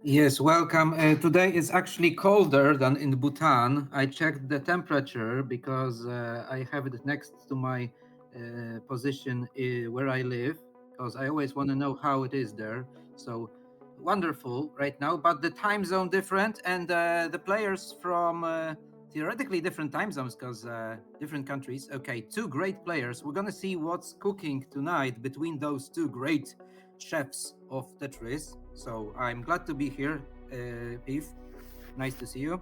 Yes, welcome. Today is actually colder than in Bhutan. I checked the temperature because I have it next to my position where I live, because I always want to know how it is there. So wonderful right now, but the time zone different, and the players from theoretically different time zones because different countries. Okay, two great players. We're gonna see what's cooking tonight between those two great chefs of Tetris. So I'm glad to be here, Eve. Nice to see you.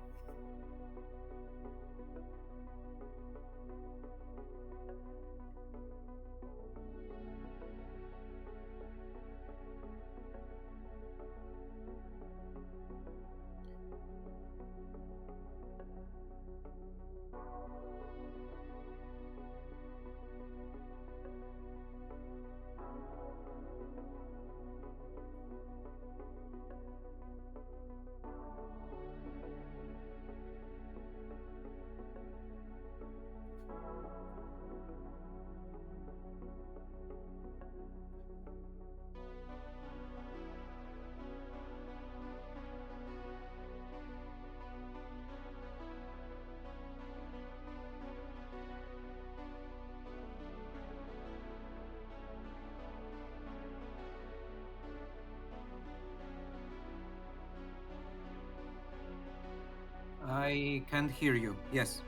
I can hear you. Yes,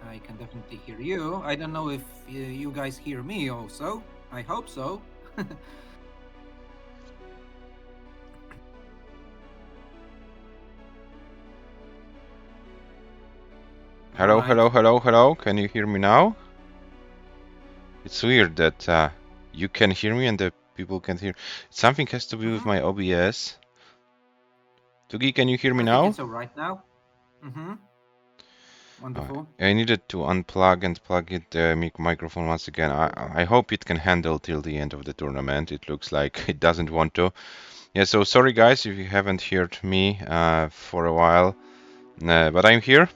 I can definitely hear you. I don't know if you guys hear me also. I hope so. All Hello, right. hello, hello, hello. Can you hear me now? It's weird that you can hear me and the people can hear. Something has to be with Mm-hmm. my OBS. Tugi, can you hear me I think now? it's all right now. Mm-hmm. Wonderful. I needed to unplug and plug it the microphone once again. I hope it can handle till the end of the tournament. It looks like it doesn't want to. Yeah, so sorry guys if you haven't heard me for a while. But I'm here.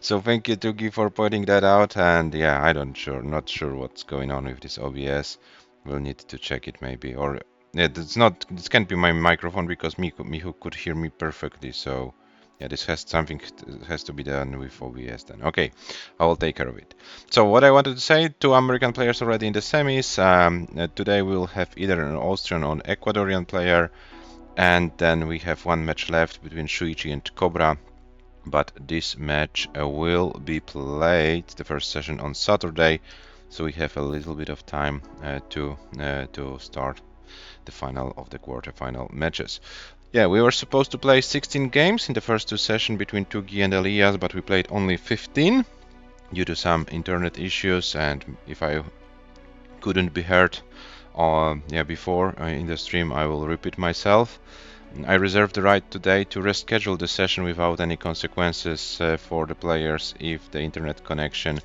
So thank you, Tugi, for pointing that out. And yeah, not sure what's going on with this OBS. We'll need to check it maybe. Or yeah, this can't be my microphone because Mihu could hear me perfectly. So yeah, this has to be done with OBS then. Okay, I will take care of it. So what I wanted to say, two American players already in the semis. Today we'll have either an Austrian or Ecuadorian player. And then we have one match left between Shuichi and Cobra. But this match will be played, the first session, on Saturday, so we have a little bit of time to start the final of the quarterfinal matches. Yeah, we were supposed to play 16 games in the first two sessions between TUGI and ELIAS, but we played only 15 due to some internet issues, and if I couldn't be heard before in the stream, I will repeat myself. I reserve the right today to reschedule the session without any consequences for the players if the internet connection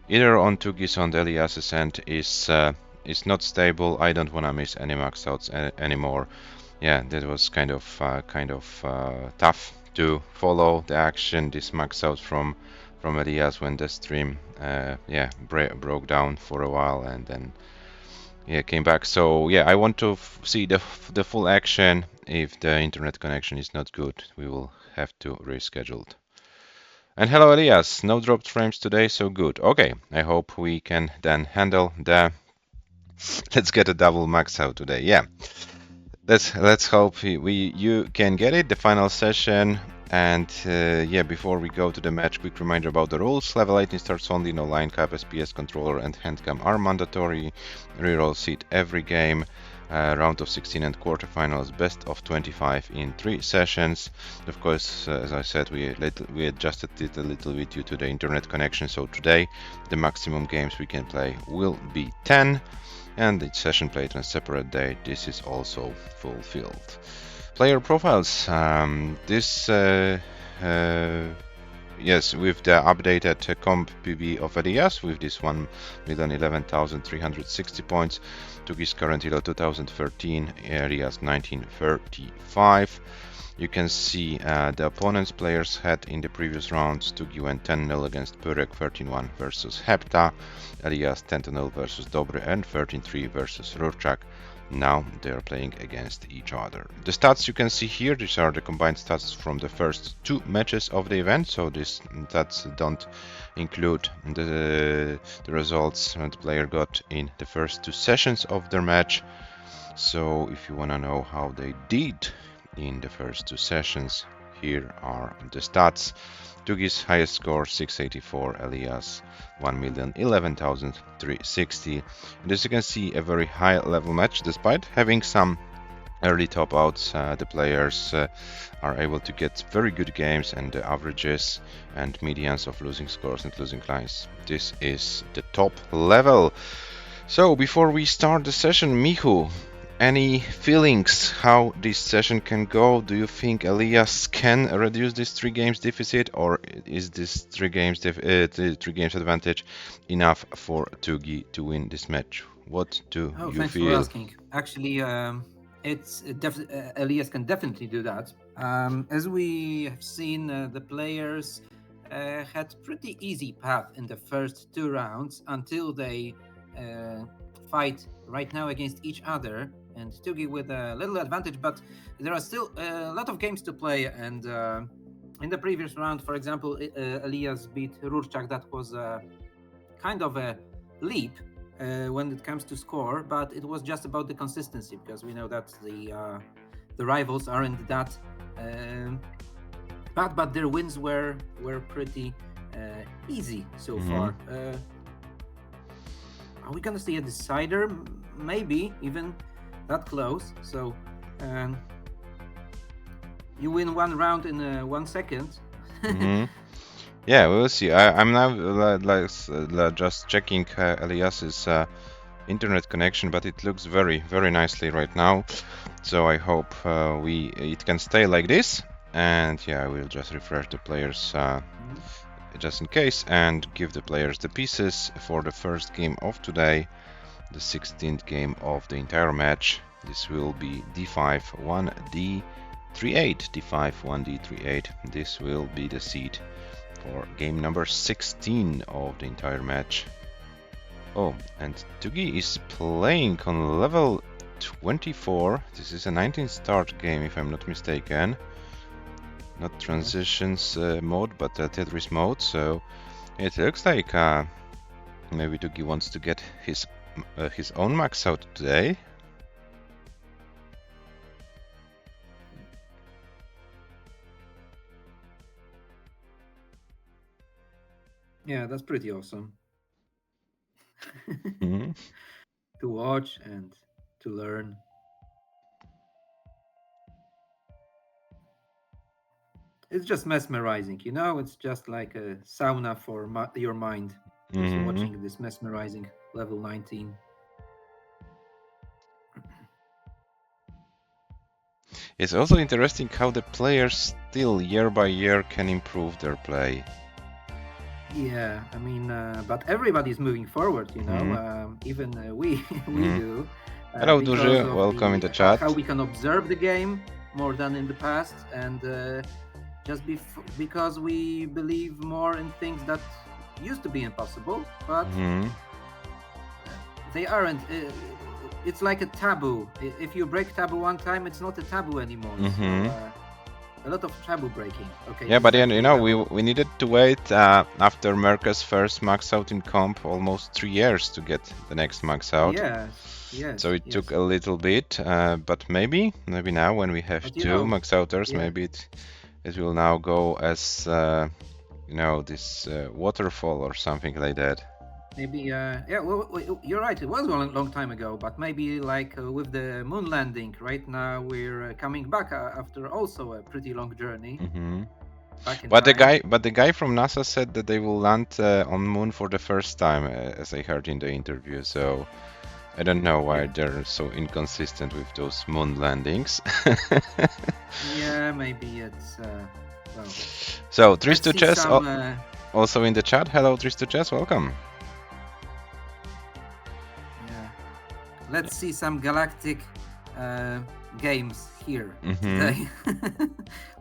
either on Tugi's or on Elias's end is not stable. I don't want to miss any max outs anymore. Yeah, that was kind of tough to follow the action. This max out from Elias when the stream broke down for a while and then came back. So yeah, I want to see the full action. If the internet connection is not good, we will have to reschedule it. And hello, Elias. No dropped frames today, so good. Okay, I hope we can then handle the. Let's get a double max out today. Yeah, let's hope you can get it. The final session. And yeah, before we go to the match, quick reminder about the rules. Level 18 starts only, no line cap, SPS controller and handcam are mandatory. Reroll seat every game. Round of 16 and quarterfinals, best of 25 in 3 sessions. Of course, as I said, we adjusted it a little bit due to the internet connection. So today, the maximum games we can play will be 10, and each session played on a separate day. This is also fulfilled. Player profiles. Yes, with the updated comp PB of ELIAS, with this 1,011,360 points, Tugi's current elo 2013, ELIAS 1935. You can see the opponents players had in the previous rounds. Tugi went 10-0 against Purek, 13-1 versus Hepta, ELIAS 10-0 versus Dobre, and 13-3 versus Rurchak. Now they are playing against each other. The stats you can see here, these are the combined stats from the first 2 matches of the event, so these stats don't include the results the player got in the first 2 sessions of their match. So if you want to know how they did in the first 2 sessions, here are the stats. TUGI's highest score 684, ELIAS 1,011,360. And as you can see, a very high level match. Despite having some early top outs, the players are able to get very good games, and the averages and medians of losing scores and losing lines. This is the top level. So before we start the session, Michu, any feelings how this session can go? Do you think ELIAS can reduce this 3 games deficit, or is this 3 games advantage enough for TUGI to win this match? What do you thanks feel? for asking. Actually, ELIAS can definitely do that. As we have seen, the players had pretty easy path in the first 2 rounds until they fight right now against each other, and TUGI with a little advantage, but there are still a lot of games to play. And in the previous round, for example, ELIAS beat Rurchak. That was kind of a leap when it comes to score, but it was just about the consistency, because we know that the rivals aren't that bad, but their wins were pretty easy so far. Are we gonna see a decider? Maybe even that close. So you win 1 round in 1 second. Yeah, we'll see. I'm now just checking ELIAS's internet connection, but it looks very, very nicely right now. So I hope it can stay like this. And yeah, I will just refresh the players just in case, and give the players the pieces for the first game of today, the 16th game of the entire match. This will be d5 1 d3 8, d5 1 d3 8. This will be the seed for game number 16 of the entire match. Oh, and TUGI is playing on level 24. This is a 19 start game, if I'm not mistaken. Not transitions mode, but Tetris mode. So it looks like maybe TUGI wants to get his own max out today. Yeah, that's pretty awesome. To watch and to learn. It's just mesmerizing, you know? It's just like a sauna for your mind, just watching this mesmerizing level 19. It's also interesting how the players still year by year can improve their play. Yeah, I mean, but everybody's moving forward, you know. Even we do. Hello, Duży. Welcome in the chat. How we can observe the game more than in the past, and just because we believe more in things that used to be impossible, but they aren't. It's like a taboo. If you break taboo one time, it's not a taboo anymore. So, a lot of taboo breaking. Okay. Yeah, but then, you know, we needed to wait after Merca's first max out in comp almost 3 years to get the next max out. Yes. So it took a little bit, but maybe now when we have 2 max outers, maybe it will now go as you know, this waterfall or something like that. Maybe, well, you're right. It was a long time ago, but maybe like with the moon landing, right now we're coming back after also a pretty long journey. But the guy from NASA said that they will land on moon for the first time, as I heard in the interview. So I don't know why they're so inconsistent with those moon landings. Yeah, maybe it's well. So Tristo Chess also in the chat. Hello, Tristo Chess. Welcome. Let's see some galactic games here today.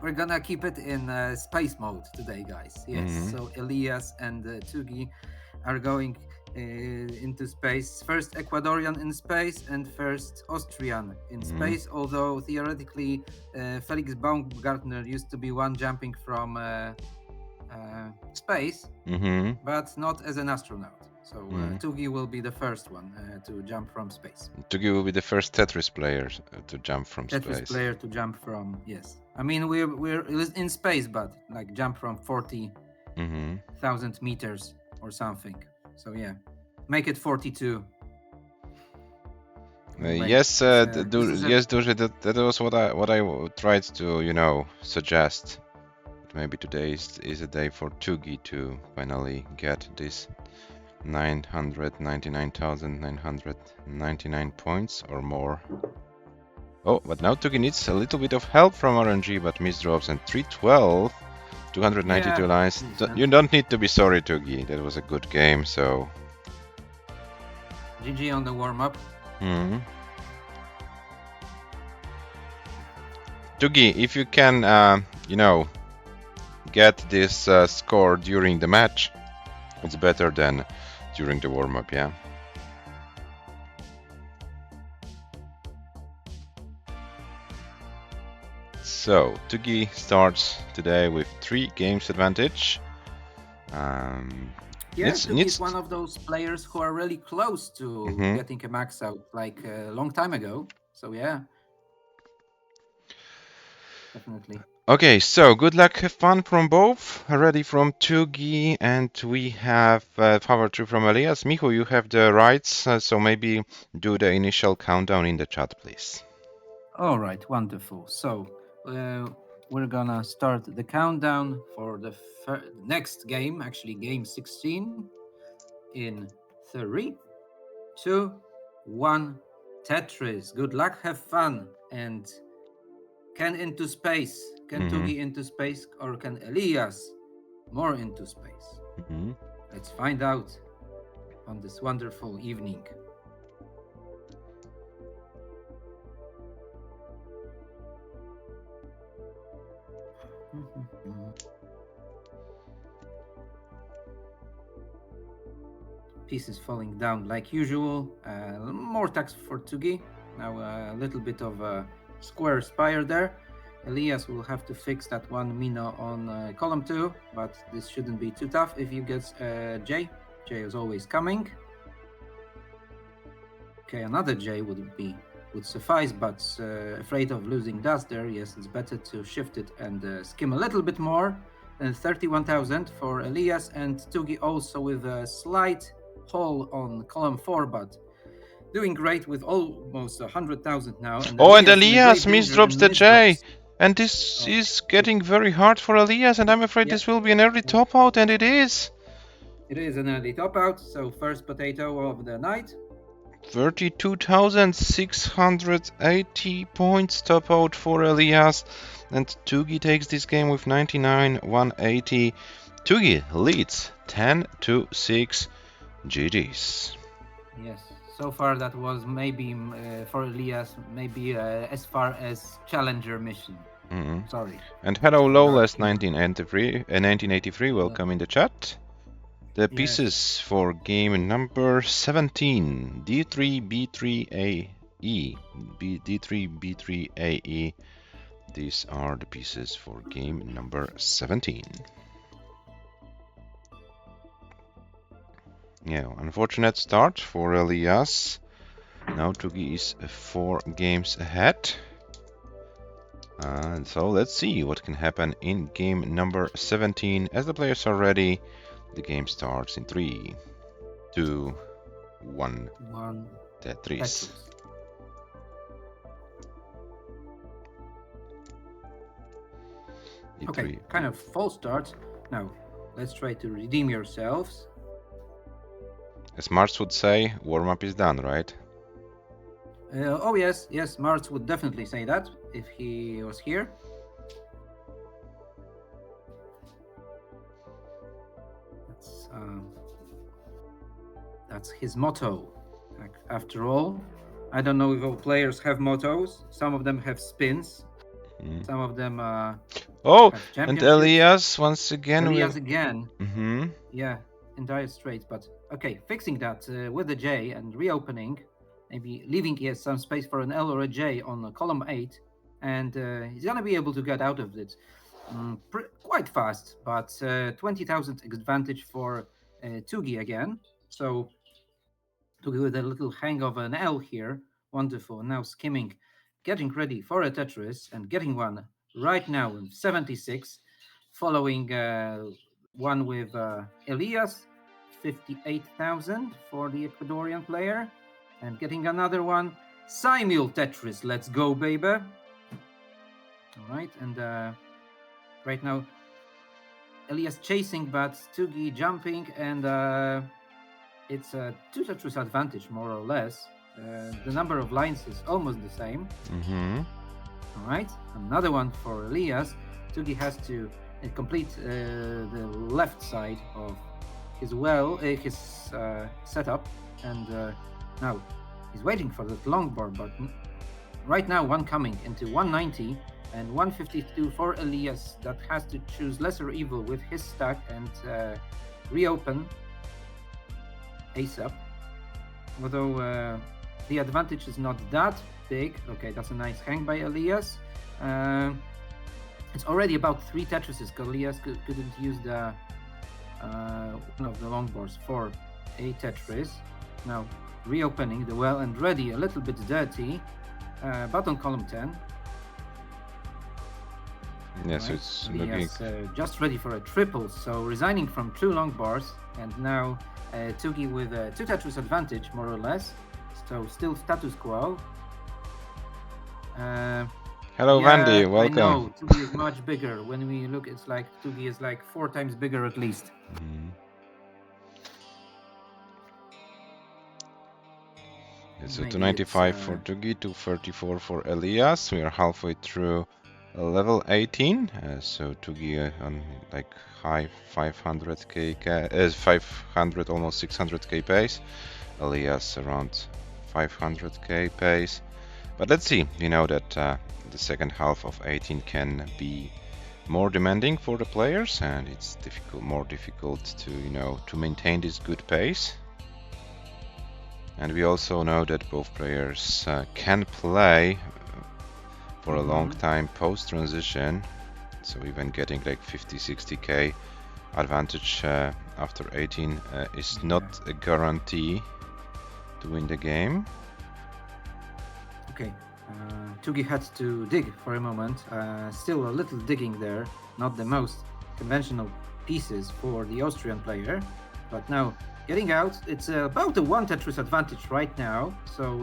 We're gonna keep it in space mode today, guys. Yes. So ELIAS and TUGI are going into space. First Ecuadorian in space and first Austrian in space. Although theoretically, Felix Baumgartner used to be one jumping from space, but not as an astronaut. So TUGI will be the first one to jump from space. TUGI will be the first Tetris player to jump from Tetris space. player to jump from, yes. I mean, we're in space, but like jump from 40,000 meters or something. So yeah, make it 42. Yes, Duży, that was what I tried to suggest. Maybe today is a day for TUGI to finally get this 999,999 points or more. Oh, but now TUGI needs a little bit of help from RNG, but misdrops and 312, 292 lines. You don't need to be sorry, TUGI. That was a good game, so. GG on the warm-up. TUGI, if you can, get this score during the match, it's better than during the warm-up, yeah? So, TUGI starts today with 3 games advantage. TUGI is one of those players who are really close to getting a max out, like a long time ago. So yeah, definitely. Okay, so good luck, have fun from both. Ready from TUGI, and we have power 2 from ELIAS. Michu, you have the rights, so maybe do the initial countdown in the chat, please. All right, wonderful. So we're gonna start the countdown for the next game, actually game 16, in 3, 2, 1. Tetris. Good luck, have fun, and can into space. Can TUGI into space, or can ELIAS more into space? Let's find out on this wonderful evening. Pieces falling down like usual. More tax for TUGI. Now a little bit of a square spire there. ELIAS will have to fix that one Mino on column 2, but this shouldn't be too tough if you get J. J is always coming. Okay, another J would suffice, but afraid of losing dust there. Yes, it's better to shift it and skim a little bit more. And 31,000 for ELIAS, and TUGI also with a slight hole on column 4, but doing great with almost 100,000 now. And ELIAS misdrops the J. And this is getting very hard for ELIAS, and I'm afraid this will be an early top out, and it is. It is an early top out, so first potato of the night. 32,680 points top out for ELIAS, and TUGI takes this game with 99,180. TUGI leads 10-6. GG's. Yes. So far, that was maybe for ELIAS, maybe as far as challenger mission. Sorry. And hello, Lowless 1983. Welcome in the chat. The pieces for game number 17, D3, B3, AE, D3, B3, AE. These are the pieces for game number 17. Yeah, unfortunate start for ELIAS. Now TUGI is 4 games ahead. And so let's see what can happen in game number 17. As the players are ready, the game starts in 3, 2, 1. Tetris. Okay, kind of false start. Now, let's try to redeem yourselves. As Mars would say, warm-up is done, right? Oh yes, Mars would definitely say that if he was here. That's his motto. After all, I don't know if all players have mottos. Some of them have spins. Some of them. And ELIAS once again. ELIAS again. Yeah. in dire straits. But okay, fixing that with the J and reopening, maybe leaving here some space for an L or a J on column 8, and he's gonna be able to get out of it quite fast. But 20,000 advantage for TUGI again. So TUGI with a little hang of an L here. Wonderful. Now skimming, getting ready for a Tetris and getting one right now with 76, following one with ELIAS, 58,000 for the Ecuadorian player, and getting another one. Simul Tetris, let's go, baby. All right, and right now, ELIAS chasing, but TUGI jumping, and it's a 2 Tetris advantage, more or less. The number of lines is almost the same. All right, another one for ELIAS. TUGI has to complete the left side of his setup, and now he's waiting for that long board. But right now, one coming into 190 and 152 for ELIAS. That has to choose lesser evil with his stack and reopen ASAP. Although the advantage is not that big. Okay, that's a nice hang by ELIAS. It's already about 3 Tetrises. ELIAS couldn't use the one of the long boards for a Tetris. Now reopening the well and ready, a little bit dirty, but on column 10. Yeah, so it's looking just ready for a triple. So resigning from 2 long bars, and now TUGI with a 2 Tetris advantage, more or less. So still status quo. Hello, Vandy, welcome. I know, TUGI is much bigger. When we look, it's like TUGI is like 4 times bigger at least. So 295 for TUGI, 234 for ELIAS. We are halfway through level 18. So TUGI on like high 500k, 500, almost 600k pace. ELIAS around 500k pace. But let's see. We know that the second half of 18 can be more demanding for the players, and it's more difficult to to maintain this good pace. And we also know that both players can play for a long time post transition, so even getting like 50-60k advantage after 18 is not a guarantee to win the game. Okay, TUGI had to dig for a moment. Still a little digging there, not the most conventional pieces for the Austrian player, but now getting out. It's about a 1 Tetris advantage right now, so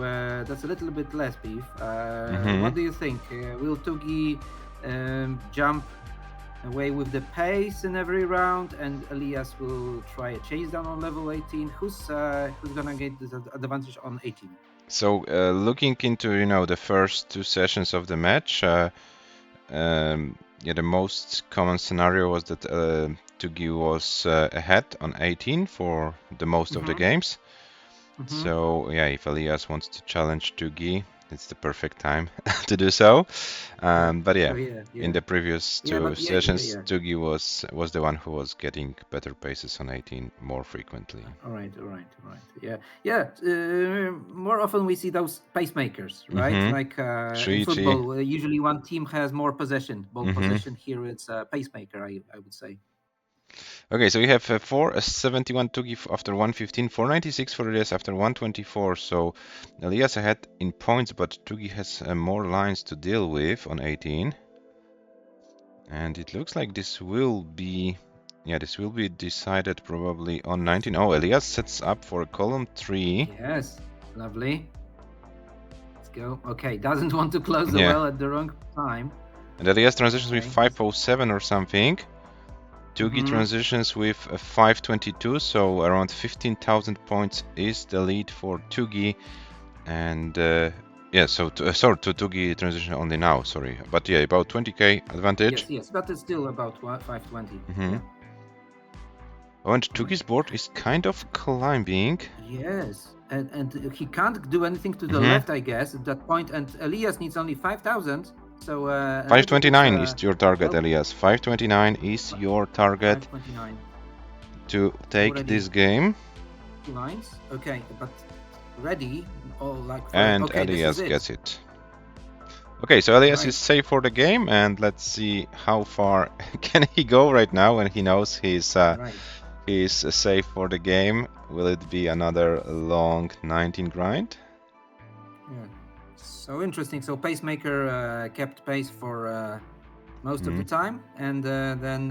that's a little bit less beef. What do you think? Will TUGI jump away with the pace in every round, and ELIAS will try a chase down on level 18? Who's gonna get this advantage on 18? So looking into the first 2 sessions of the match, the most common scenario was that TUGI was ahead on 18 for the most of the games. So yeah, if ELIAS wants to challenge TUGI, it's the perfect time to do so. But yeah, in the previous 2 sessions, TUGI was the one who was getting better paces on 18 more frequently. All right. Yeah. More often we see those pacemakers, right? Like in football, usually one team has more possession. Ball possession. Here it's a pacemaker, I would say. Okay, so we have 471 TUGI after 115, 496 for ELIAS after 124. So ELIAS ahead in points, but TUGI has more lines to deal with on 18. And it looks like this will be decided probably on 19. Oh, ELIAS sets up for column 3. Yes, lovely. Let's go. Okay, doesn't want to close the well at the wrong time. And ELIAS transitions with 507 or something. TUGI transitions with 522, so around 15,000 points is the lead for TUGI, and so TUGI transition only now, sorry, but yeah, about 20k advantage. Yes, but it's still about 520. Oh, and TUGI's board is kind of climbing. Yes, and he can't do anything to the left, I guess, at that point, and ELIAS needs only 5,000. So 529 is your target, ELIAS. 529 is your target. 529. to take Already this game. 2 lines. Okay, but ready or like for, And okay, Elias this is gets it. Okay, so Elias Right. is safe for the game, and let's see how far can he go right now when he knows he's Right. safe for the game. Will it be another long 19 grind? Yeah. So interesting. So Pacemaker kept pace for most of the time, and then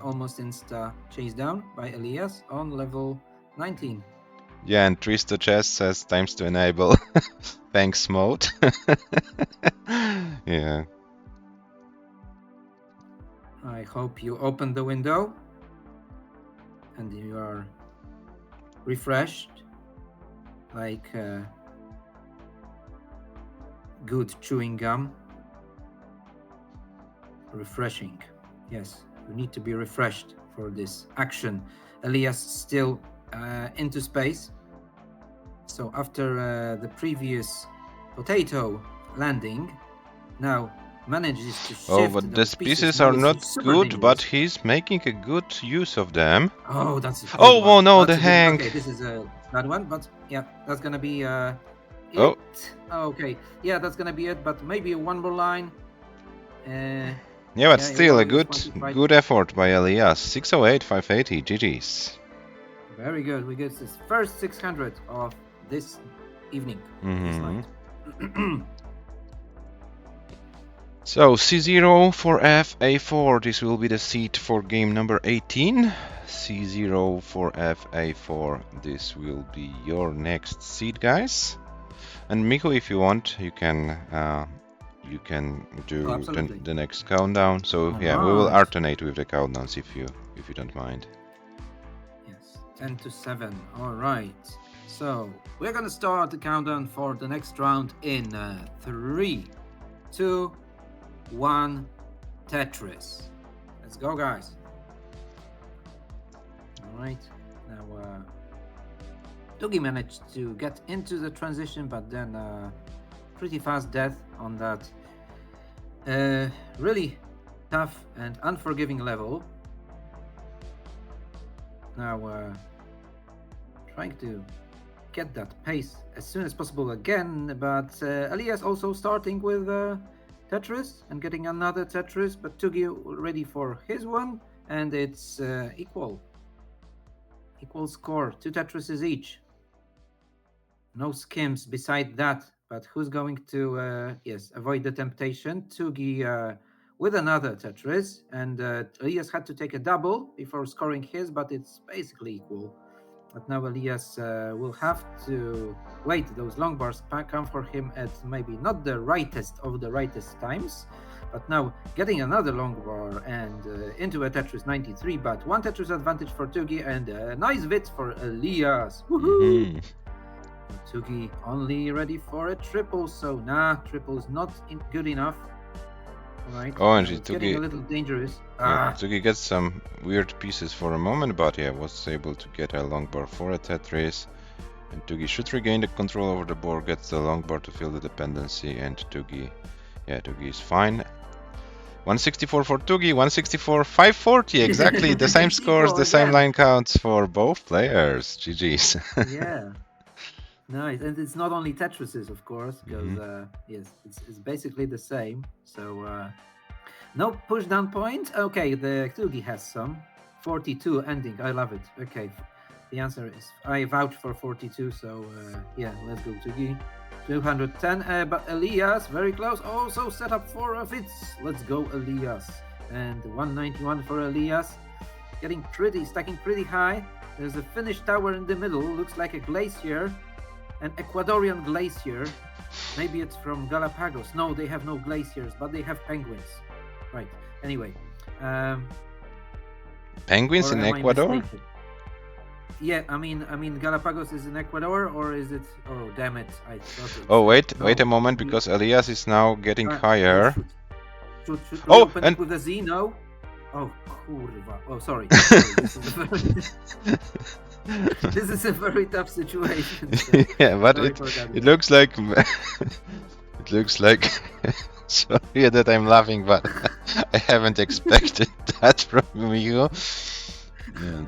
almost insta chase down by Elias on level 19. Yeah, and Trista Chess says times to enable thanks mode. Yeah. I hope you open the window and you are refreshed like good chewing gum. Refreshing. Yes, you need to be refreshed for this action. Elias still into space. So after the previous potato landing, now manages to shift. Oh, but those these pieces Now are it's not super good, dangerous. but he's making a good use of them. Oh, that's a good Oh, one. oh no, That's the a good, hang. okay, this is a bad one, but yeah, that's gonna be it. Oh. Okay, yeah, that's gonna be it. But maybe one more line. Yeah, but yeah, still a Elias wants to fight. good effort by Elias. 608, 580, GG's. Very good. We get this first 600 of this evening, this night. So C0 for F, A4. This will be the seed for game number 18. C0 for F, A4. This will be your next seed, guys. And Miko, if you want, you can do the next countdown. So yeah, we will alternate with the countdowns if you don't mind. Yes, 10 to 7. All right. So we're gonna start the countdown for the next round in 3, 2, 1. Tetris. Let's go, guys. All right. Now TUGI managed to get into the transition, but then pretty fast death on that really tough and unforgiving level. Now trying to get that pace as soon as possible again, but Elias also starting with Tetris and getting another Tetris, but TUGI ready for his one, and it's equal score, 2 Tetrises each. No skims beside that, but who's going to avoid the temptation? TUGI with another Tetris, and Elias had to take a double before scoring his, but it's basically equal. But now Elias will have to wait. Those long bars come for him at maybe not the rightest of the rightest times, but now getting another long bar and into a Tetris 93, but 1 Tetris advantage for TUGI and a nice bit for Elias. Woohoo! TUGI only ready for a triple, so triple is not good enough. Right. Oh, and it's getting a little dangerous. Yeah, TUGI gets some weird pieces for a moment, but yeah, was able to get a long bar for a Tetris. And TUGI should regain the control over the board, gets the long bar to fill the dependency, and TUGI is fine. 164 for TUGI, 164, 540, exactly the same scores, the same line counts for both players. GG's. Yeah. Nice, and it's not only Tetrises, of course, because yes, it's basically the same. So no push down point. Okay, the TUGI has some 42 ending. I love it. Okay, the answer is I vouch for 42. So yeah, let's go TUGI. 210, but Elias very close. Also set up for a Fitz. Let's go Elias, and 191 for Elias. Stacking pretty high. There's a Finnish tower in the middle. Looks like a glacier. An Ecuadorian glacier. Maybe it's from Galapagos. No, they have no glaciers, but they have penguins. Right. Anyway. Penguins in Ecuador? Yeah, I mean Galapagos is in Ecuador, or is it? Oh, damn it! I thought it was, oh, wait a moment, because Elias is now getting higher. Should we open it with a Z? No. Oh, kurwa. Oh, sorry. This is a very tough situation. So yeah, but it looks like it looks like sorry that I'm laughing, but I haven't expected that from you. Yeah.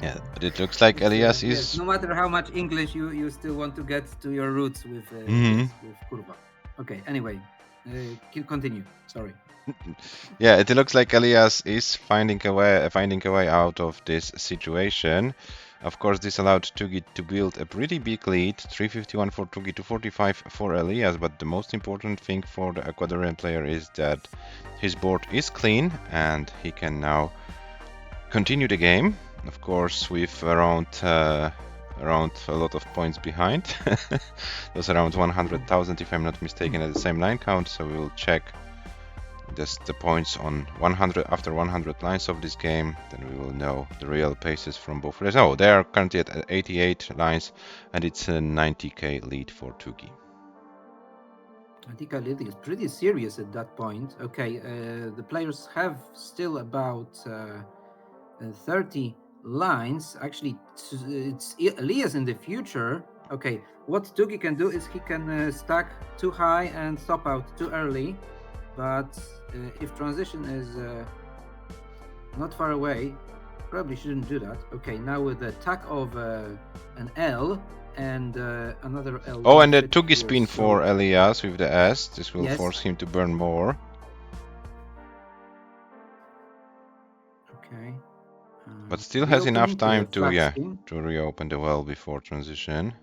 Yeah, but it looks like Elias Yes, is. no matter how much English you still want to get to your roots with Mhm. with kurwa. Okay, anyway, continue. Sorry. Yeah, it looks like Elias is finding a way out of this situation. Of course, this allowed TUGI to build a pretty big lead, 351 for TUGI, 245 for Elias, but the most important thing for the Ecuadorian player is that his board is clean and he can now continue the game. Of course, with around a lot of points behind. There's around 100,000 if I'm not mistaken at the same line count, so we will check the points on 100 after 100 lines of this game, then we will know the real paces from both players. Oh, they are currently at 88 lines, and it's a 90k lead for TUGI. I think Aliti is pretty serious at that point. Okay, the players have still about 30 lines. Actually, it's Elias in the future. Okay, what Tugi can do is he can stack too high and stop out too early. But if transition is not far away, probably shouldn't do that. Okay, now with the attack of an L and another L. Oh, and the TUGI spin for Elias with the S. This will Yes. force him to burn more. Okay. But still has enough time to spin. to reopen the well before transition.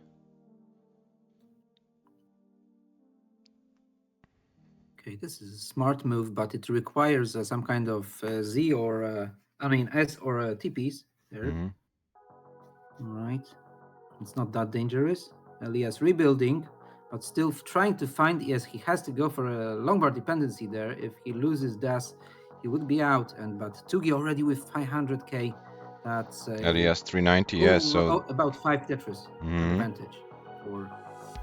Okay, this is a smart move, but it requires some kind of Z or I mean S or T piece there. Mhm. All right, it's not that dangerous. Elias rebuilding, but still trying to find. Yes, he has to go for a longbar dependency there. If he loses Das, he would be out. And but Tugi already with 500k. That's Elias 390, yes. So about 5 Tetris advantage for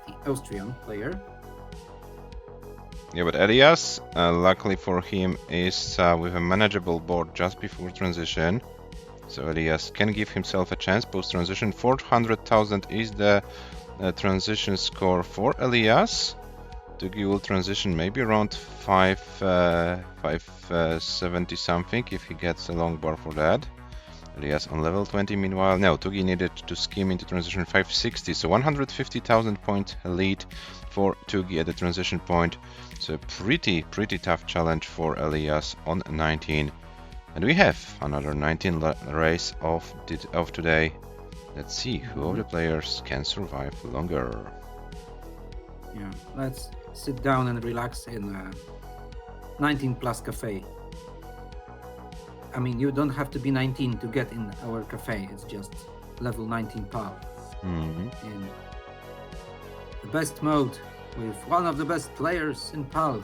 the Austrian player. Yeah, but Elias, luckily for him, is with a manageable board just before transition. So Elias can give himself a chance post-transition. 400,000 is the transition score for Elias. TUGI will transition maybe around 570 something if he gets a long bar for that. Elias on level 20 meanwhile. No, TUGI needed to skim into transition 560, so 150,000 point lead for TUGI at the transition point. So a pretty tough challenge for Elias on 19. And we have another 19 race of today. Let's see who of the players can survive longer. Yeah, let's sit down and relax in 19 plus cafe. I mean, you don't have to be 19 to get in our cafe. It's just level 19 PAL. In the best mode with one of the best players in PAL.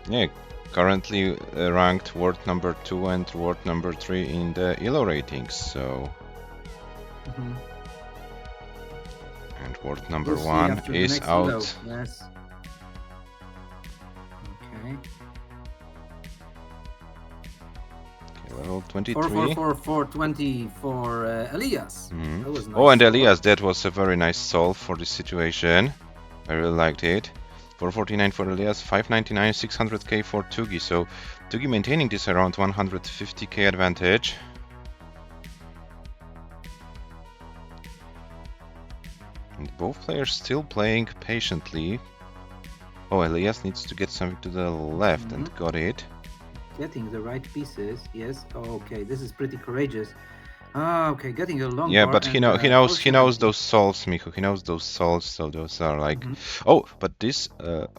Yeah, currently ranked world number 2 and world number 3 in the ELO ratings. So, and world number 1 is out. ELO. Yes. Okay. Level 23. 420 for Elias. That was nice. Oh, and Elias, that was a very nice solve for this situation. I really liked it. 449 for Elias, 599, 600k for TUGI. So TUGI maintaining this around 150k advantage. And both players still playing patiently. Oh, Elias needs to get something to the left and got it. Getting the right pieces, yes. Okay, this is pretty courageous. Okay, getting a long. Yeah, but he knows those solves, Michu. He knows those solves, so those are like. Oh, but this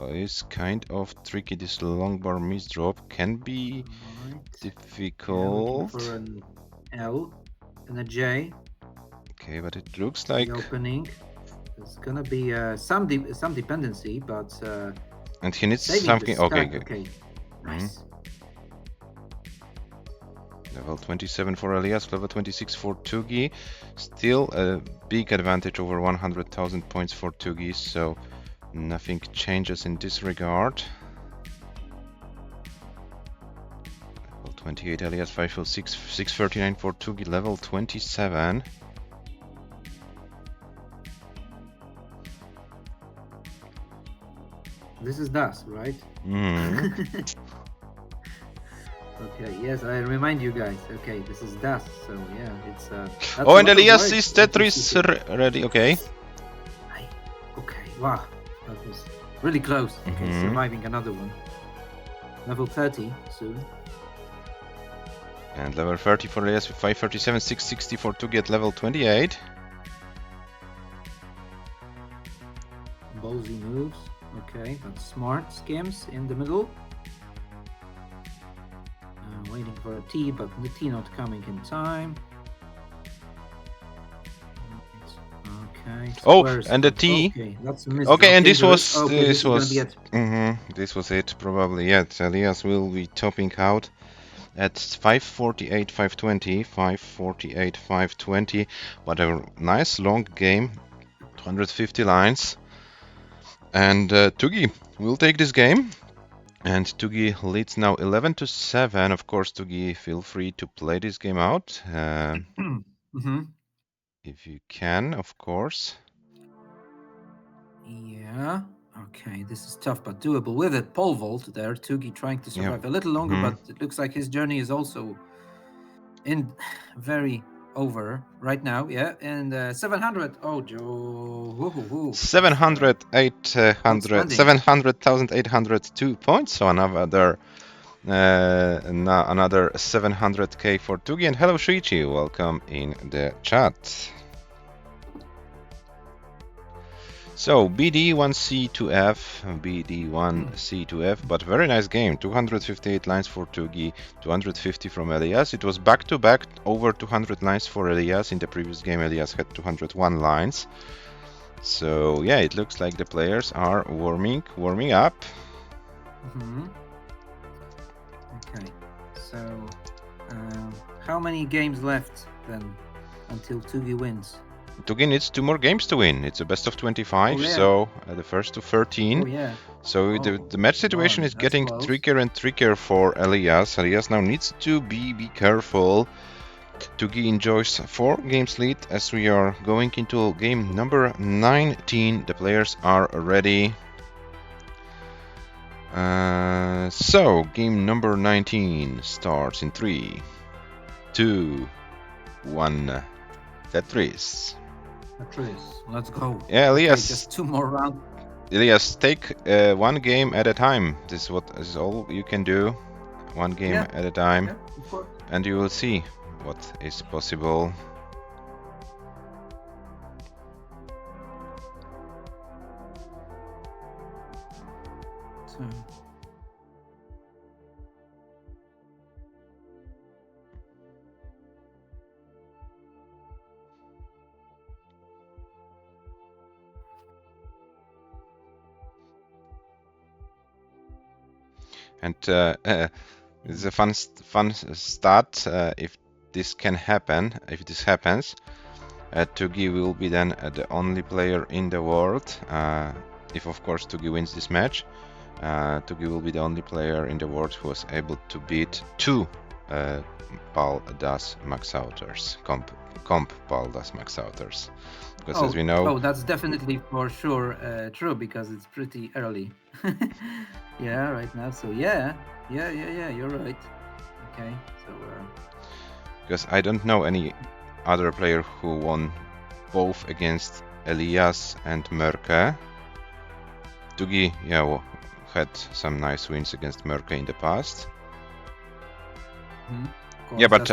is kind of tricky. This long bar misdrop can be difficult. Yeah, for an L and a J. Okay, but it looks like the opening. There's gonna be some dependency, but. And he needs something. Okay. Nice. Level 27 for Elias, level 26 for TUGI. Still a big advantage over 100,000 points for TUGI, so nothing changes in this regard. Level 28 Elias, 506, 639 for TUGI, level 27. This is Das, right? Okay, yes, I remind you guys. Okay, this is dust, so yeah, it's that's Oh, a and lot of Elias work is that you Tetris see here. ready. Okay. Okay, wow, that was really close. Okay, Mhm. surviving another one. Level 30 soon. And level 30 for Elias with 537, 664 to get level 28. Ballsy moves. Okay, that's smart. Skims in the middle. Waiting for a T, but the T not coming in time. Okay. Oh, Squares, and the but T. okay, that's a miss. Okay, and this there is. was Okay, this is gonna be it. this was it probably. Yeah, Elias will be topping out at 548, 520, 548, 520. But a nice long game, 250 lines. And TUGI will take this game. And TUGI leads now 11-7. Of course, TUGI, feel free to play this game out. If you can, of course. Yeah. Okay, this is tough but doable with it. Pole vault there. Tugi trying to survive a little longer, but it looks like his journey is also in very over right now. Yeah, and 700. Oh, Joe. 700,802 points. So another 700k for Tugi. And hello, Shuichi. Welcome in the chat. So BD1C2F, BD1C2F, but very nice game. 258 lines for Tugi, 250 from Elias. It was back-to-back over 200 lines for Elias. In the previous game, Elias had 201 lines. So yeah, it looks like the players are warming up. Okay, so how many games left then until Tugi wins? Tugi needs 2 more games to win. It's a best of 25, so the first to 13. Oh yeah. So the match situation is getting close. trickier and trickier for Elias. Elias now needs to be careful. Tugi enjoys 4 games lead as we are going into game number 19. The players are ready. So game number 19 starts in 3, 2, 1. Tetris. Let's go. Yeah, Elias. Okay, just 2 more rounds. Elias, take 1 game at a time. This is all you can do. 1 game at a time, of course. And you will see what is possible. So. And it's a fun start if this can happen. If this happens, Tugi will be then the only player in the world. If of course Tugi wins this match, Tugi will be the only player in the world who was able to beat 2 Paldas max outers, comp Paldas max outers. Because as we know, that's definitely for sure true because it's pretty early. Yeah, right now. So yeah, you're right. Okay, so because I don't know any other player who won both against Elias and Merke. Tugi, had some nice wins against Merke in the past. Yeah, but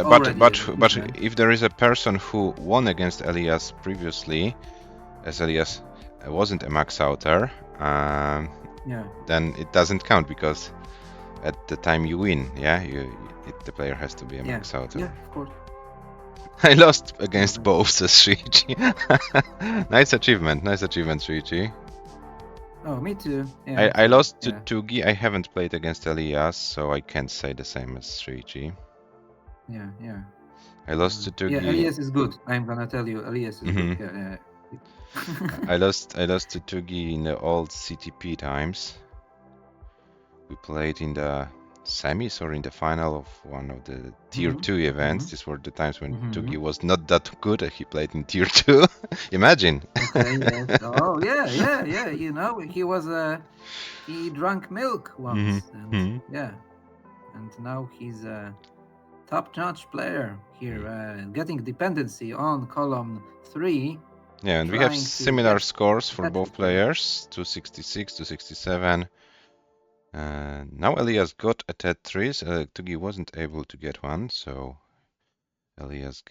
if there is a person who won against Elias previously, as Elias wasn't a max outer, then it doesn't count because at the time you win, the player has to be a max outer. Yeah, of course. I lost against both, says Shuichi. Nice achievement, Shuichi. Oh, me too. Yeah, I lost to Tugi. I haven't played against Elias, so I can't say the same as Shuichi. Yeah. I lost to Tugi. Yeah, Elias is good. I'm gonna tell you, Elias is good. Yeah. I lost to Tugi in the old CTP times. We played in the semis or in the final of one of the tier 2 events. These were the times when Tugi was not that good. He played in tier 2. Imagine. Okay. Yes. Oh yeah. You know, he drank milk once. And, yeah. and now he's a top-notch player here, getting dependency on column 3. Yeah, and we have trying to similar get scores for both Tetris. players, 266, 267. Now Elias got a Tetris. TUGI wasn't able to get one, so Elias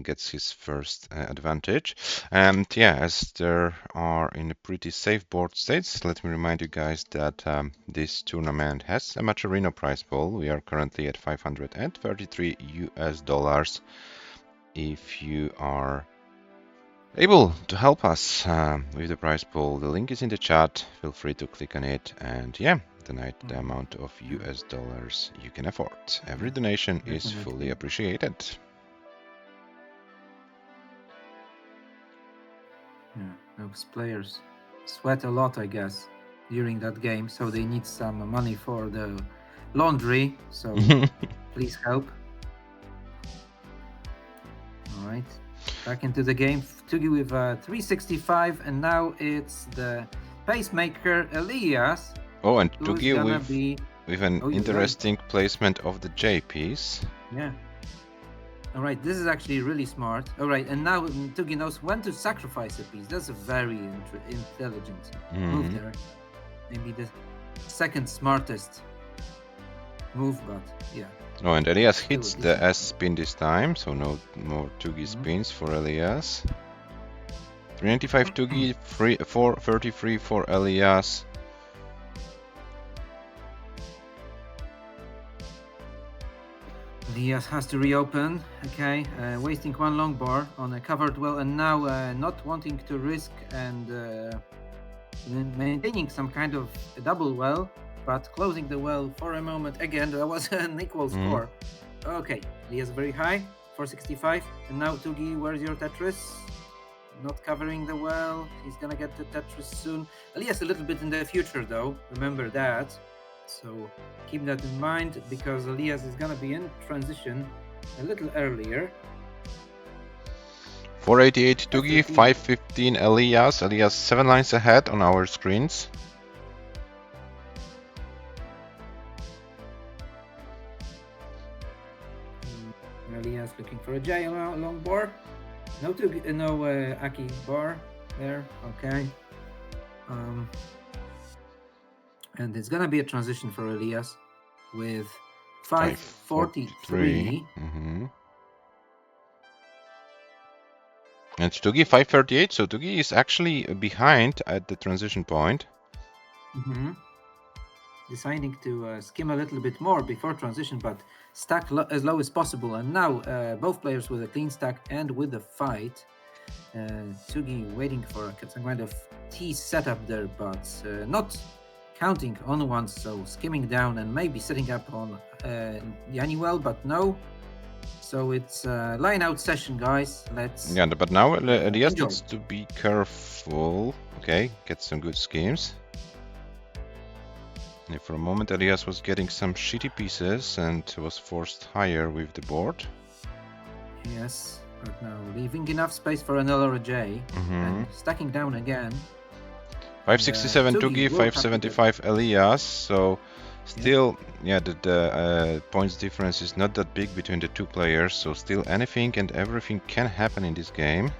gets his first advantage. And yeah, as there are in a pretty safe board states, let me remind you guys that this tournament has a Maturino prize pool. We are currently at $533 US. If you are able to help us with the prize pool, the link is in the chat. Feel free to click on it and yeah, donate the amount of US dollars you can afford. Every donation is fully appreciated. Yeah, those players sweat a lot, I guess, during that game, so they need some money for the laundry, so please help. All right, back into the game. TUGI with 365, and now it's the pacemaker ELIAS. Oh, and TUGI with an interesting placement of the J piece. Yeah. All right, this is actually really smart. All right, and now TUGI knows when to sacrifice a piece. That's a very intelligent move there. Maybe the second smartest move, but yeah. Oh, and Elias hits the S spin this time, so no more TUGI spins for Elias. 395 TUGI, 433 for Elias. Elias has to reopen, okay, wasting one long bar on a covered well, and now not wanting to risk and maintaining some kind of a double well, but closing the well for a moment. Again, there was an equal score. Okay, Elias very high, 465, and now TUGI, where's your Tetris? Not covering the well, he's gonna get the Tetris soon. Elias a little bit in the future though, remember that. So keep that in mind, because Elias is gonna be in transition a little earlier. 488 TUGI, 515 Elias. Elias 7 lines ahead on our screens. Elias looking for a J long bar. No TUGI, no Aki bar there. Okay. And it's gonna be a transition for Elias with 543. And TUGI 538, so TUGI is actually behind at the transition point. Deciding to skim a little bit more before transition, but stack as low as possible. And now both players with a clean stack and with the fight. TUGI waiting for some kind of T setup there, but not counting on once, so skimming down and maybe setting up on Yanuel, but no. So it's a line out session, guys. Let's. Yeah, but now Elias needs to be careful. Okay, get some good schemes. Yeah, for a moment, Elias was getting some shitty pieces and was forced higher with the board. Yes, but now leaving enough space for an L or a J and stacking down again. 567 TUGI, 575 Elias, so still, yeah, the points difference is not that big between the two players, so still anything and everything can happen in this game.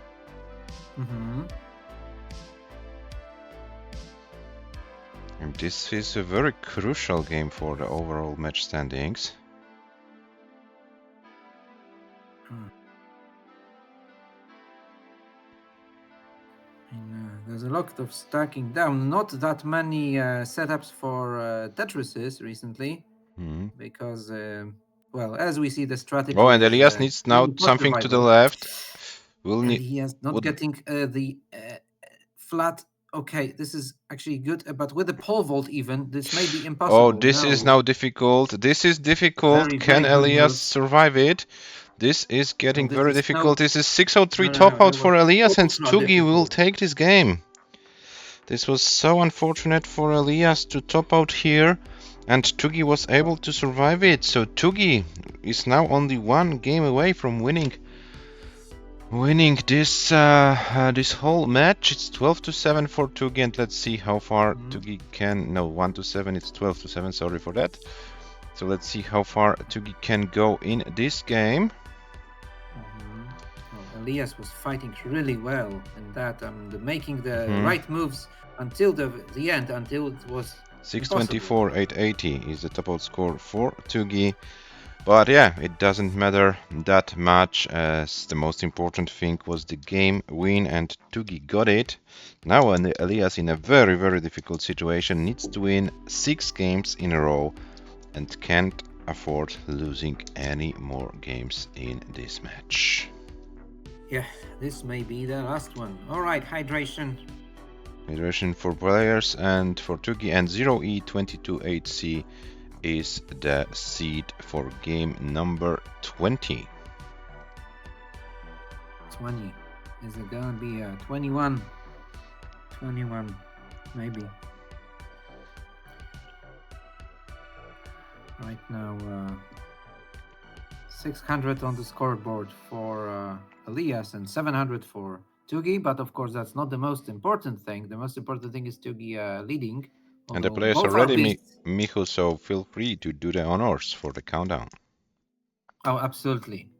And this is a very crucial game for the overall match standings. There's a lot of stacking down. Not that many setups for Tetrises recently, because, well, as we see, the strategy. Oh, and Elias needs now something to the left. Elias not getting the flat. Okay, this is actually good, but with the pole vault even, this may be impossible. Oh, this is now difficult. This is difficult. Can Elias survive it? This is getting very difficult. This is 603 top out for Elias, and TUGI will take this game. This was so unfortunate for Elias to top out here, and TUGI was able to survive it. So TUGI is now only one game away from winning this this whole match. It's 12-7 for TUGI, and let's see how far TUGI can. No, 1-7. It's 12-7. Sorry for that. So let's see how far TUGI can go in this game. Well, ELIAS was fighting really well in that, making the right moves until the end, until it was 624, 880 is the top out score for TUGI. But yeah, it doesn't matter that much, as the most important thing was the game win, and TUGI got it. Now ELIAS, in a very, very difficult situation, needs to win 6 games in a row and can't afford losing any more games in this match. Yeah, this may be the last one. All right, hydration. Hydration for players and for TUGI, and 0E228C is the seed for game number 20. 20. Is it gonna be 21? 21, maybe. Right now, 600 on the scoreboard for ELIAS and 700 for TUGI, but of course that's not the most important thing. The most important thing is TUGI leading. And the players are ready, Michu, so feel free to do the honors for the countdown. Oh, absolutely.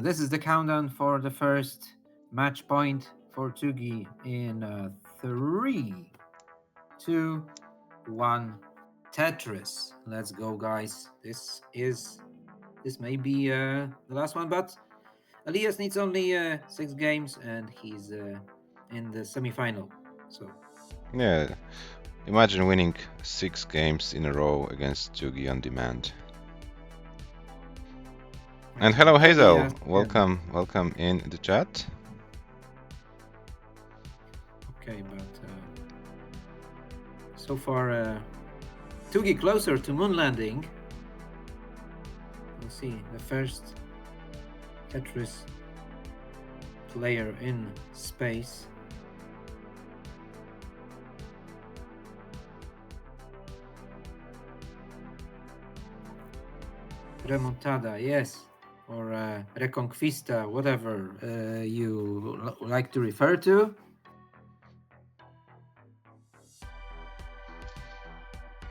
This is the countdown for the first match point for TUGI in 3, 2, 1. Tetris. Let's go, guys. This may be the last one, but ELIAS needs only 6 games and he's in the semi-final. So yeah, imagine winning 6 games in a row against TUGI on demand. And hello Hazel, yes, welcome in the chat. Okay, but so far TUGI closer to moon landing. We'll see the first Tetris player in space. Remontada, yes, or Reconquista, whatever you like to refer to.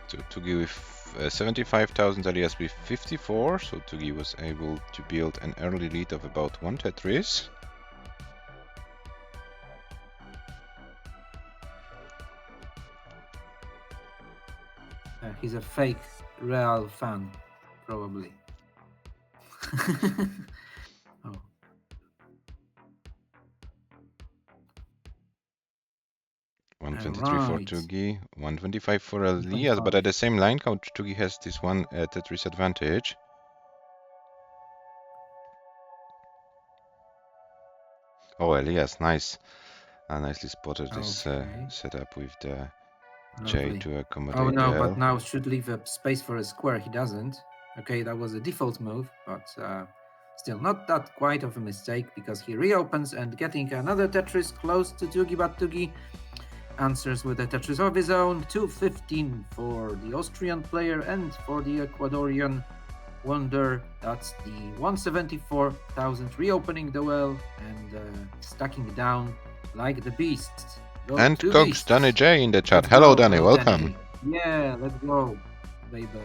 So TUGI with 75,000, ELIAS with 54, so TUGI was able to build an early lead of about 1 Tetris. He's a fake Real fan, probably. Oh. 123 Right. for TUGI, 125 for ELIAS, but at the same line count, TUGI has this one Tetris advantage. Oh, ELIAS, nice. Nicely spotted this setup with the J to accommodate. Oh no, L. but now should leave a space for a square. He doesn't. Okay, that was a default move, but still not that quite of a mistake, because he reopens and getting another Tetris close to TUGI, but TUGI answers with a Tetris of his own. 215 for the Austrian player, and for the Ecuadorian wonder, that's the 174,000, reopening the well and stacking down like the beast. Go and to Cox beast. Danny J in the chat. Let's Hello go, Danny, welcome. Danny. Yeah, let's go, baby.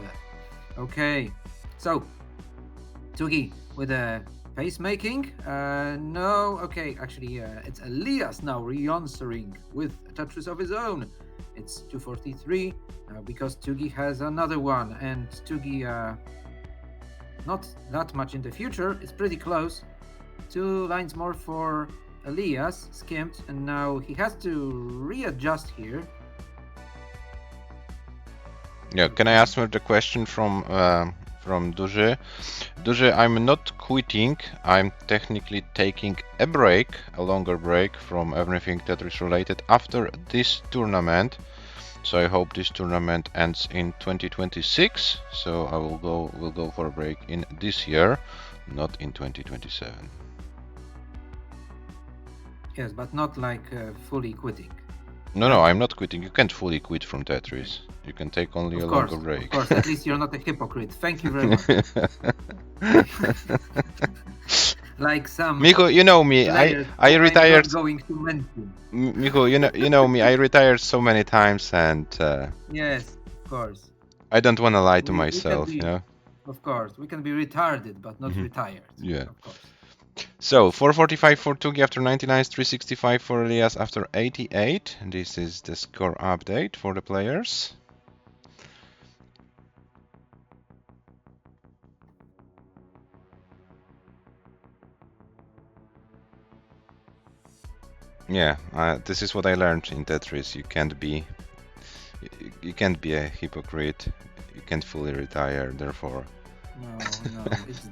Okay, so TUGI with a pacemaking. No, okay, actually, it's ELIAS now re-answering with a Tetris of his own. It's 243 because TUGI has another one, and TUGI not that much in the future. It's pretty close. 2 lines more for ELIAS, skimped, and now he has to readjust here. Yeah, can I ask the question from Duży? Duży, I'm not quitting. I'm technically taking a break, a longer break from everything Tetris related after this tournament. So I hope this tournament ends in 2026. So I will go for a break in this year, not in 2027. Yes, but not like fully quitting. No, I'm not quitting. You can't fully quit from Tetris. You can take only a longer break. Of course, at least you're not a hypocrite. Thank you very much. Like some. Michu, you know me. I retired. Going to mention. Michu, you know me. I retired so many times, and yes, of course. I don't want to lie to We can myself, be, yeah. of course, we can be retarded, but not Mhm. retired. Yeah. Of course. So 445 for TUGI after 99, 365 for Elias after 88. And this is the score update for the players. Yeah, this is what I learned in Tetris. You can't be a hypocrite. You can't fully retire. Therefore, No, it's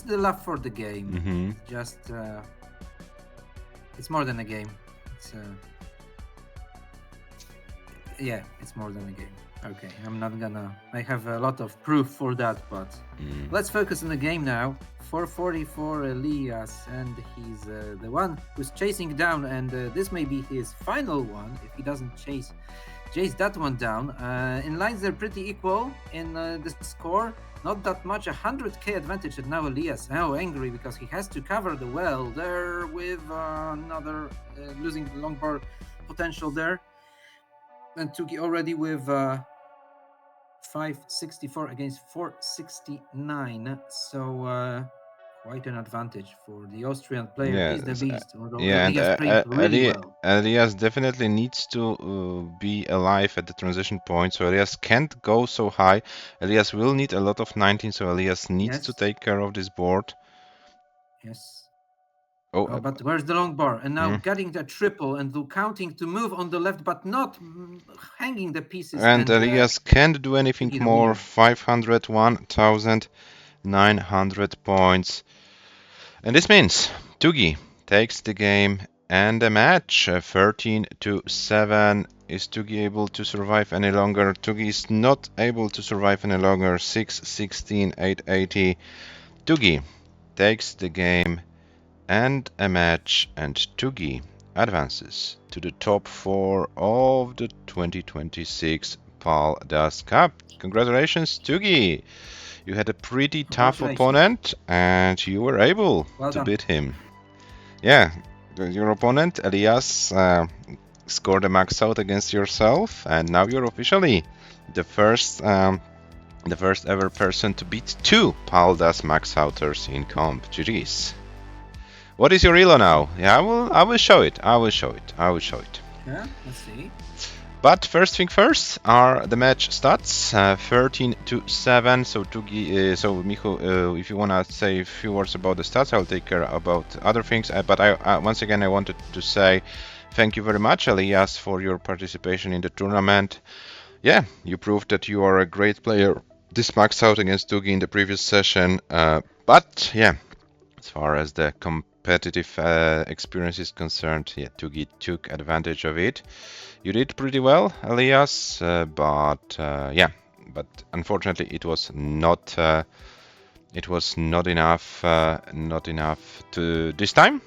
the love for the game. Mhm. It's just it's more than a game. It's yeah, it's more than a game. Okay, I'm not gonna. I have a lot of proof for that, but let's focus on the game now. 444 Elias, and he's the one who's chasing down, and this may be his final one if he doesn't chase that one down. In lines, they're pretty equal in the score. Not that much, 100k advantage, and now Elias now angry because he has to cover the well there with another losing the long bar potential there. And TUGI already with 564 against 469, so quite an advantage for the Austrian player. yeah, He's the beast, although yeah, and Elias played really well. Elias definitely needs to be alive at the transition point. So Elias can't go so high. Elias will need a lot of 19. So Elias needs to Yes, take care of this board. yes. Oh, Oh, but where's the long bar? And now mm. getting the triple and counting to move on the left, but not hanging the pieces. And And Elias can't do anything TUGI the more. winner. 501,900 points. And this means TUGI takes the game and the match. 13-7. Is TUGI able to survive any longer? TUGI is not able to survive any longer. 6-16, 880. TUGI takes the game and a match, and TUGI advances to the top 4 of the 2026 PAL-DAS Cup. Congratulations, TUGI! You had a pretty tough opponent, and you were able to beat him. Yeah, your opponent, Elias, scored a max out against yourself, and now you're officially the first ever person to beat 2 PAL-DAS max outers in comp. GG's. What is your elo now? Yeah, I will show it. I will show it. Yeah, let's see. But first thing first are the match stats. 13-7. So TUGI, so Michu, if you wanna say a few words about the stats, I'll take care about other things. But I once again I wanted to say thank you very much, Elias, for your participation in the tournament. Yeah, you proved that you are a great player. This maxed out against TUGI in the previous session. But yeah, as far as the competitive experience is concerned, yeah, TUGI took advantage of it. You did pretty well, Elias, but unfortunately it was not enough to this time.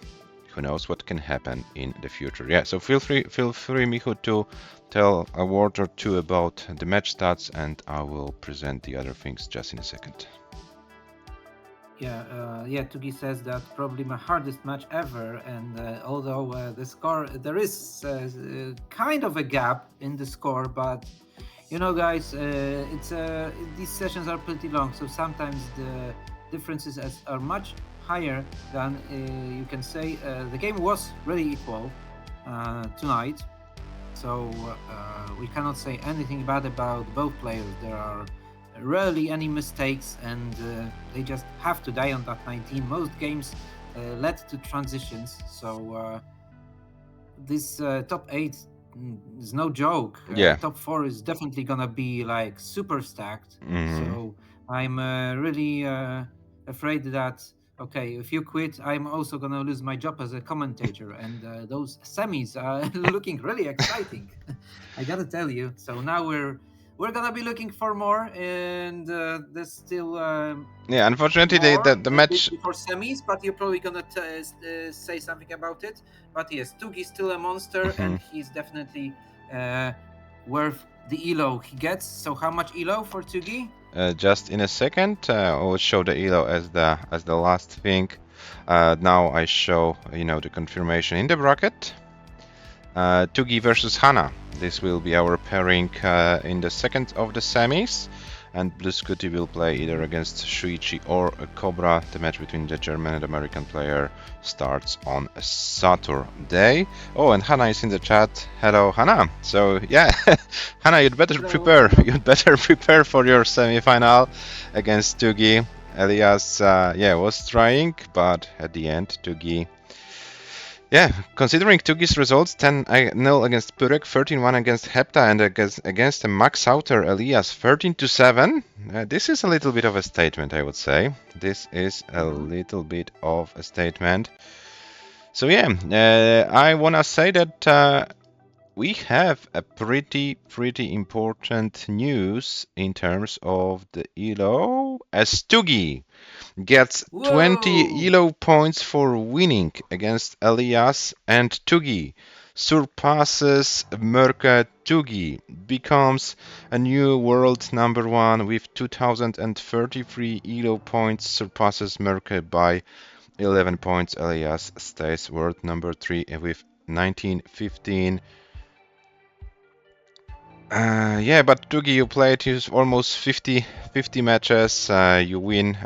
Who knows what can happen in the future? Yeah, so feel free, Michu, to tell a word or two about the match stats, and I will present the other things just in a second. Yeah, TUGI says that probably my hardest match ever, and although the score, there is kind of a gap in the score, but you know, guys, these sessions are pretty long, so sometimes the differences are much higher than you can say. The game was really equal tonight, so we cannot say anything bad about both players. There are rarely any mistakes, and they just have to die on that 19. Most games led to transitions, so this top 8 is no joke. Yeah. Top 4 is definitely gonna be like super stacked. So I'm really afraid that if you quit, I'm also gonna lose my job as a commentator, and those semis are looking really exciting. I gotta tell you. So now we're gonna be looking for more, and there's still unfortunately the match before semis, but you're probably gonna say something about it. But yes, TUGI's still a monster, and he's definitely worth the elo he gets. So how much elo for TUGI? Just in a second, I will show the elo as the last thing. Now I show the confirmation in the bracket. TUGI versus Hana. This will be our pairing in the second of the semis. And Blue Scooty will play either against Shuichi or Cobra. The match between the German and American player starts on Saturday. Oh, and Hana is in the chat. Hello, Hana. So yeah, Hana, you'd better prepare. You'd better prepare for your semi-final against TUGI. ELIAS, was trying, but at the end, TUGI. Yeah, considering TUGI's results, 10-0 against Purek, 13-1 against Hepta, and against a Max Outer ELIAS 13-7, this is a little bit of a statement, I would say. This is a little bit of a statement. So yeah, I wanna say that we have a pretty important news in terms of the ELO, as TUGI gets 20 ELO points for winning against ELIAS, and TUGI surpasses Merca. TUGI becomes a new world number one with 2033 ELO points, surpasses Merca by 11 points. ELIAS stays world number 3 with 1915. But TUGI, you played almost 50 matches. You win,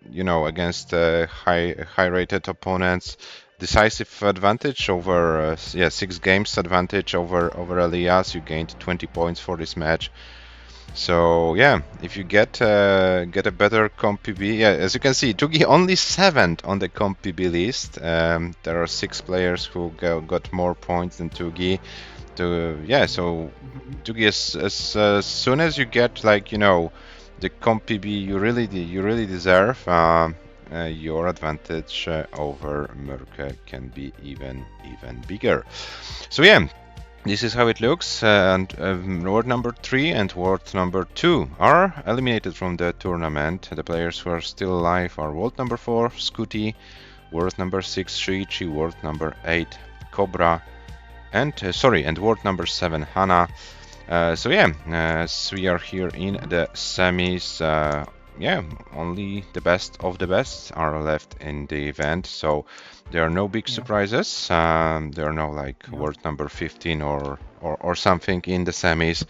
against high-rated opponents. Decisive advantage over 6 games advantage over ELIAS. You gained 20 points for this match. So yeah, if you get a better comp PB, as you can see, TUGI only 7th on the comp PB list. There are 6 players who got more points than TUGI. So TUGI, as soon as you get the comp PB you really deserve, your advantage over Merca can be even bigger. So yeah, this is how it looks, and world number 3 and world number 2 are eliminated from the tournament. The players who are still alive are world number 4 Scooty, world number 6 Shuichi, world number 8 Cobra, and world number 7 Hana. So we are here in the semis. Only the best of the best are left in the event, so there are no big surprises. There are no world number 15 or something in the semis.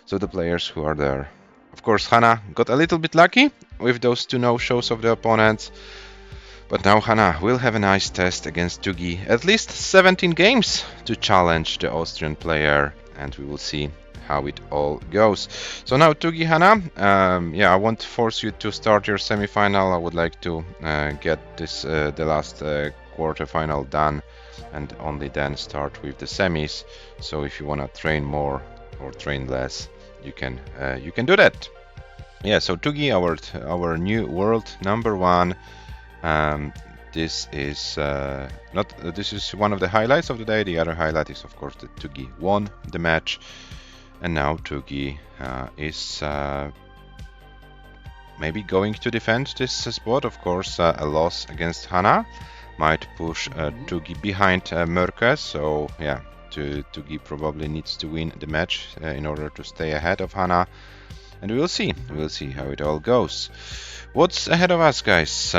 So the players who are there, of course, Hana got a little bit lucky with those 2 no-shows of the opponents. But now Hana will have a nice test against TUGI, at least 17 games to challenge the Austrian player, and we will see how it all goes. So now TUGI, Hana, I won't force you to start your semi-final. I would like to get this the last quarter-final done, and only then start with the semis. So if you want to train more or train less, you can do that. Yeah, so TUGI, our new world number 1. This is this is one of the highlights of the day. The other highlight is, of course, that TUGI won the match, and now TUGI is maybe going to defend this spot. Of course, a loss against Hana might push TUGI behind Merca. So yeah, TUGI probably needs to win the match in order to stay ahead of Hana, and we'll see. We'll see how it all goes. What's ahead of us, guys?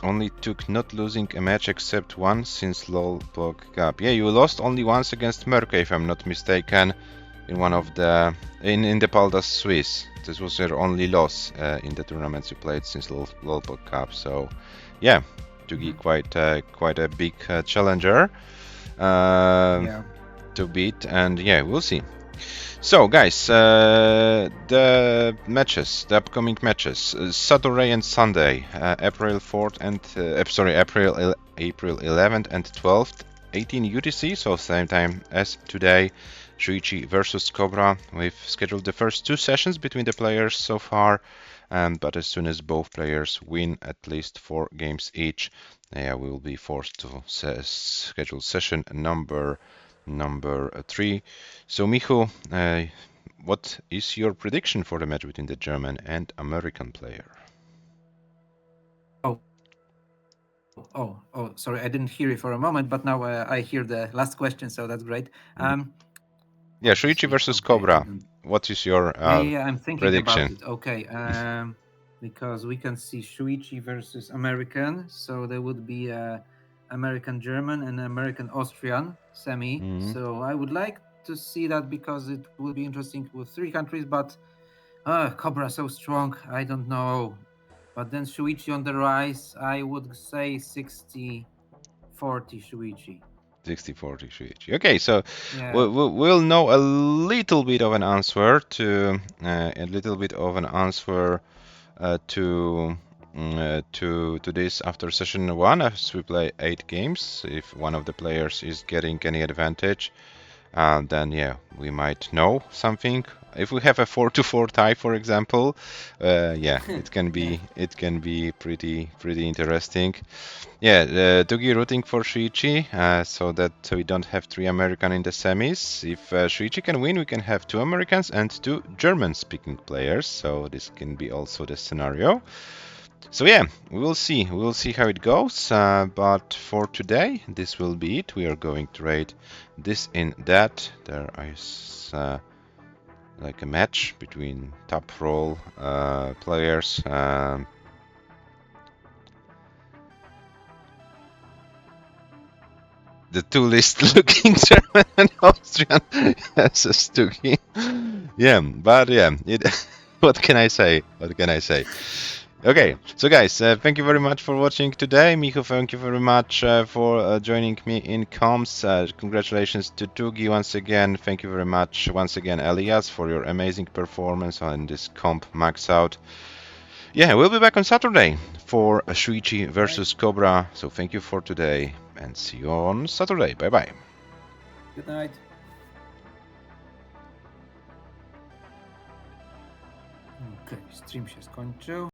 Only took not losing a match except one since Lolpog Cup. Yeah, you lost only once against Merca, if I'm not mistaken, in one of the in the Paldas Swiss. This was your only loss in the tournaments you played since Lolpog Cup. So yeah, TUGI quite a big challenger to beat, and yeah, we'll see. So guys, the upcoming matches, Saturday and Sunday, April 4th and April 11th and 12th, 18 UTC, so same time as today. Shuichi versus Cobra. We've scheduled the first 2 sessions between the players so far, but as soon as both players win at least 4 games each, we will be forced to schedule session number 3. So Michu, what is your prediction for the match between the German and American player? Sorry, I didn't hear you for a moment, but now I hear the last question, so that's great. Shuichi versus Cobra. What is your I'm thinking prediction? about it. Okay. because we can see Shuichi versus American, so there would be a American German and American Austrian semi. Mhm. So I would like to see that because it would be interesting with three countries, but Cobra so strong, I don't know. But then Shuichi on the rise, I would say 60-40 Shuichi. 60-40 Shuichi. Okay, so Yeah. we'll know a little bit of an answer to a little bit of an answer to this after session one, as we play 8 games. If one of the players is getting any advantage, then yeah, we might know something. If we have a 4-4 tie, for example, yeah, it can Yeah. be pretty interesting. Yeah, TUGI rooting for Shuichi, so that we don't have 3 American in the semis. If Shuichi can win, we can have 2 Americans and 2 German-speaking players. So this can be also the scenario. So yeah, we will see. We will see how it goes. But for today, this will be it. We are going to rate this in that. There is like a match between top role players. The two least looking German and Austrian as a Stugi. Yeah, but yeah, what can I say? What can I say? Okay, so guys, thank you very much for watching today. Micho, thank you very much for joining me in comms. Congratulations to Tugi once again. Thank you very much once again, Elias, for your amazing performance on this comp max out. Yeah, we'll be back on Saturday for Shuichi Right. versus Cobra. So thank you for today and see you on Saturday. Bye bye. Good night. Okej, stream się skończył.